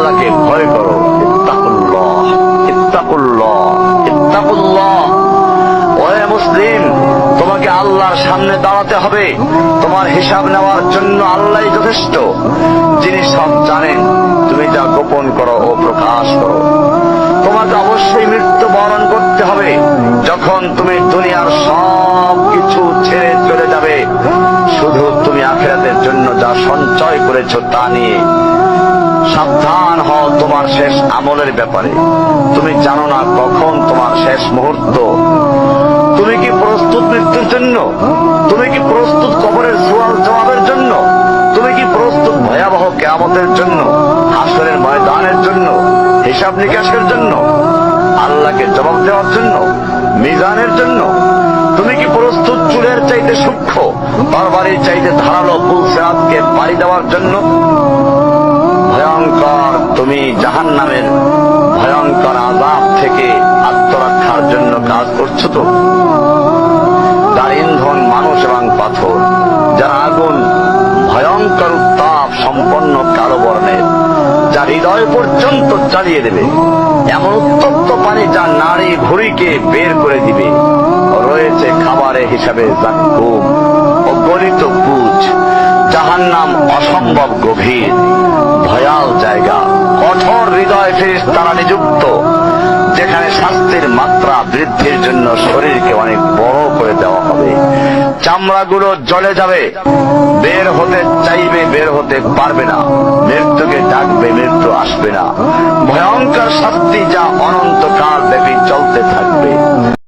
আল্লাহকে ভয় করো। ইত্তাকুল্লাহ, ইত্তাকুল্লাহ, ইত্তাকুল্লাহ। ওহে মুসলিম, তোমাকে আল্লাহর সামনে দাঁড়াতে হবে। তোমার হিসাব নেওয়ার জন্য আল্লাহই যথেষ্ট, যিনি সব জানেন। তুমি যা গোপন করো ও প্রকাশ করো। তোমাকে অবশ্যই মৃত্যু বরণ করতে হবে। যখন তুমি দুনিয়ার সব কিছু ছেড়ে চলে যাবে, শুধু তুমি আখিরাতের জন্য যা সঞ্চয় করেছ তা নিয়ে সাবধান হও তোমার শেষ আমলের ব্যাপারে। তুমি জানো না কখন তোমার শেষ মুহূর্ত। তুমি কি প্রস্তুত মৃত্যুর জন্য? তুমি কি প্রস্তুত কবরের সওয়াল জবাবের জন্য? তুমি কি প্রস্তুত ভয়াবহ কিয়ামতের জন্য, হাসরের ময়দানের জন্য, হিসাব নিকাশের জন্য, আল্লাহকে জবাব দেওয়ার জন্য, মিজানের জন্য? তুমি কি প্রস্তুত চুলের চাইতে সূক্ষ্ম, তরবারির চাইতে ধারালো পুল সিরাতকে পাড়ি দেওয়ার জন্য? ভয়ঙ্কর তুমি জাহান্নামের ভয়ঙ্কর আযাব থেকে আত্মরক্ষার জন্য কাজ করছো তো? যার ইন্ধন মানুষ এবং পাথর, যার আগুন ভয়ঙ্কর উত্তাপ সম্পন্ন কালো বর্ণের, যা হৃদয় পর্যন্ত জ্বালিয়ে দেবে, এমন উত্তপ্ত পানি যা নাড়ি ভুঁড়িকে বের করে দিবে। রয়েছে খাবারের হিসাবে জাক্কুম ও গলিত পুঁজ। জাহান্নাম অসম্ভব গভীর ভয়াল জায়গা, কঠোর হৃদয় ফেরেশতারা নিযুক্ত, যেখানে শাস্তির মাত্রা বৃদ্ধির জন্য শরীরকে অনেক বড় করে দেওয়া হবে। চামড়াগুলো জ্বলে যাবে, বের হতে চাইবে, বের হতে পারবে না। মৃত্যুকে ডাকবে, মৃত্যু আসবে না। ভয়ঙ্কর শাস্তি যা অনন্তকাল ব্যাপী চলতে থাকবে।